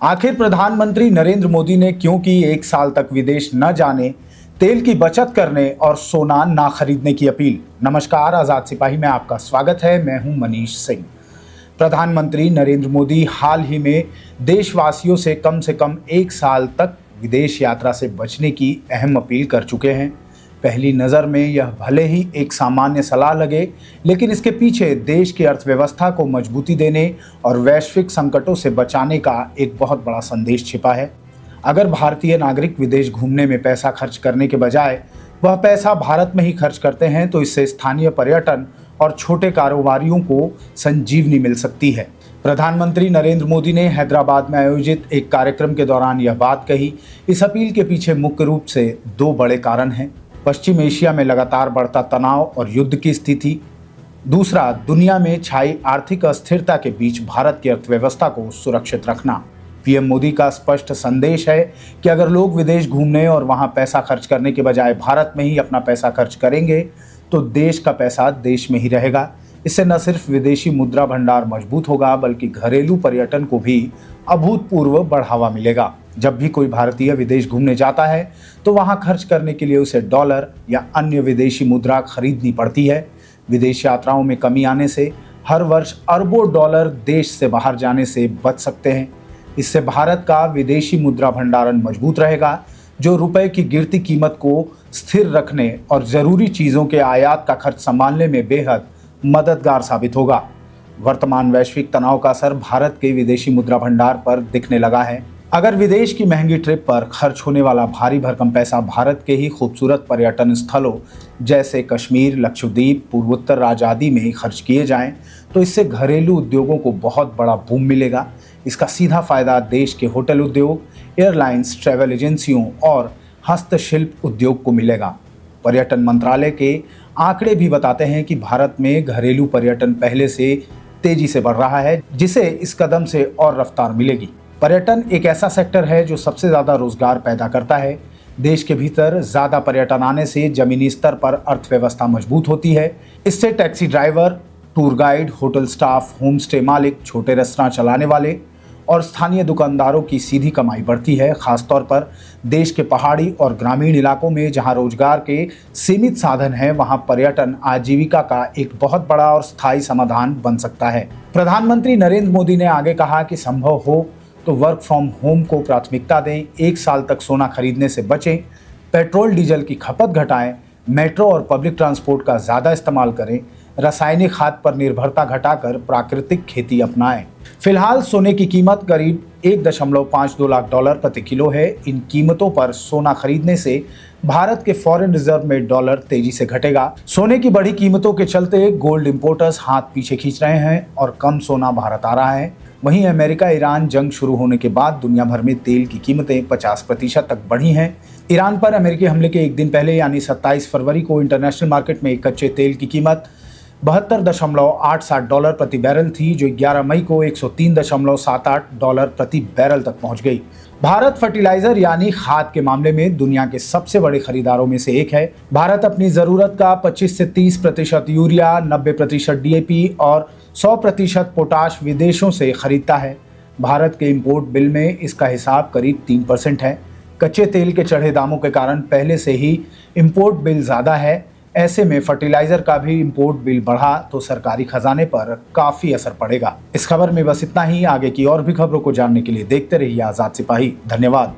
आखिर प्रधानमंत्री नरेंद्र मोदी ने क्यों की 1 साल तक विदेश न जाने, तेल की बचत करने और सोना ना खरीदने की अपील। नमस्कार, आजाद सिपाही में आपका स्वागत है। मैं हूं मनीष सिंह। प्रधानमंत्री नरेंद्र मोदी हाल ही में देशवासियों से कम 1 साल तक विदेश यात्रा से बचने की अहम अपील कर चुके हैं। पहली नज़र में यह भले ही एक सामान्य सलाह लगे, लेकिन इसके पीछे देश की अर्थव्यवस्था को मजबूती देने और वैश्विक संकटों से बचाने का एक बहुत बड़ा संदेश छिपा है। अगर भारतीय नागरिक विदेश घूमने में पैसा खर्च करने के बजाय वह पैसा भारत में ही खर्च करते हैं, तो इससे स्थानीय पर्यटन और छोटे कारोबारियों को संजीवनी मिल सकती है। प्रधानमंत्री नरेंद्र मोदी ने हैदराबाद में आयोजित एक कार्यक्रम के दौरान यह बात कही। इस अपील के पीछे मुख्य रूप से 2 बड़े कारण हैं। पश्चिम एशिया में लगातार बढ़ता तनाव और युद्ध की स्थिति, दूसरा दुनिया में छाई आर्थिक अस्थिरता के बीच भारत की अर्थव्यवस्था को सुरक्षित रखना। पीएम मोदी का स्पष्ट संदेश है कि अगर लोग विदेश घूमने और वहां पैसा खर्च करने के बजाय भारत में ही अपना पैसा खर्च करेंगे, तो देश का पैसा देश में ही रहेगा। इससे न सिर्फ विदेशी मुद्रा भंडार मजबूत होगा, बल्कि घरेलू पर्यटन को भी अभूतपूर्व बढ़ावा मिलेगा। जब भी कोई भारतीय विदेश घूमने जाता है, तो वहां खर्च करने के लिए उसे डॉलर या अन्य विदेशी मुद्रा खरीदनी पड़ती है। विदेश यात्राओं में कमी आने से हर वर्ष अरबों डॉलर देश से बाहर जाने से बच सकते हैं। इससे भारत का विदेशी मुद्रा भंडारण मजबूत रहेगा, जो रुपए की गिरती कीमत को स्थिर रखने और जरूरी चीजों के आयात का खर्च संभालने में बेहद मददगार साबित होगा। वर्तमान वैश्विक तनाव का असर भारत के विदेशी मुद्रा भंडार पर दिखने लगा है। अगर विदेश की महंगी ट्रिप पर खर्च होने वाला भारी भरकम पैसा भारत के ही खूबसूरत पर्यटन स्थलों जैसे कश्मीर, लक्षद्वीप, पूर्वोत्तर राज्य आदि में खर्च किए जाएं, तो इससे घरेलू उद्योगों को बहुत बड़ा बूम मिलेगा। इसका सीधा फायदा देश के होटल उद्योग, एयरलाइंस, ट्रैवल एजेंसियों और हस्तशिल्प उद्योग को मिलेगा। पर्यटन मंत्रालय के आंकड़े भी बताते हैं कि भारत में घरेलू पर्यटन पहले से तेजी से बढ़ रहा है, जिसे इस कदम से और रफ्तार मिलेगी। पर्यटन एक ऐसा सेक्टर है जो सबसे ज़्यादा रोजगार पैदा करता है। देश के भीतर ज़्यादा पर्यटन आने से जमीनी स्तर पर अर्थव्यवस्था मजबूत होती है। इससे taxi driver, tour guide, hotel staff, home stay मालिक, छोटे रेस्तरां चलाने वाले और स्थानीय दुकानदारों की सीधी कमाई बढ़ती है। खासतौर पर देश के पहाड़ी और ग्रामीण इलाकों में जहां रोजगार के सीमित साधन हैं, वहां पर्यटन आजीविका का एक बहुत बड़ा और स्थायी समाधान बन सकता है। प्रधानमंत्री नरेंद्र मोदी ने आगे कहा कि संभव हो तो वर्क फ्रॉम होम को प्राथमिकता दें, 1 साल तक सोना खरीदने से बचें, पेट्रोल डीजल की खपत घटाएं, मेट्रो और पब्लिक ट्रांसपोर्ट का ज़्यादा इस्तेमाल करें, रासायनिक खाद पर निर्भरता घटाकर प्राकृतिक खेती अपनाएं। फिलहाल सोने की कीमत करीब 1.52 लाख डॉलर प्रति किलो है। इन कीमतों पर सोना खरीदने से भारत के फॉरेन रिजर्व में डॉलर तेजी से घटेगा। सोने की बढ़ी कीमतों के चलते गोल्ड इंपोर्टर्स हाथ पीछे खींच रहे हैं और कम सोना भारत आ रहा है। वहीं अमेरिका ईरान जंग शुरू होने के बाद दुनिया भर में तेल की कीमतें 50% तक बढ़ी हैं। ईरान पर अमेरिकी हमले के एक दिन पहले यानी 27 फरवरी को इंटरनेशनल मार्केट में कच्चे तेल की कीमत 72.87 डॉलर प्रति बैरल थी, जो 11 मई को 103.78 डॉलर प्रति बैरल तक पहुंच गई। भारत फर्टिलाइजर यानी खाद के मामले में दुनिया के सबसे बड़े खरीदारों में से एक है। भारत अपनी जरूरत का 25 से 30% यूरिया, 90% डीएपी और 100% पोटाश विदेशों से खरीदता है। भारत के इंपोर्ट बिल में इसका हिसाब करीब 3% है। कच्चे तेल के चढ़े दामों के कारण पहले से ही इंपोर्ट बिल ज़्यादा है। ऐसे में फर्टिलाइजर का भी इंपोर्ट बिल बढ़ा तो सरकारी खजाने पर काफ़ी असर पड़ेगा। इस खबर में बस इतना ही। आगे की और भी खबरों को जानने के लिए देखते रहिए आज़ाद सिपाही। धन्यवाद।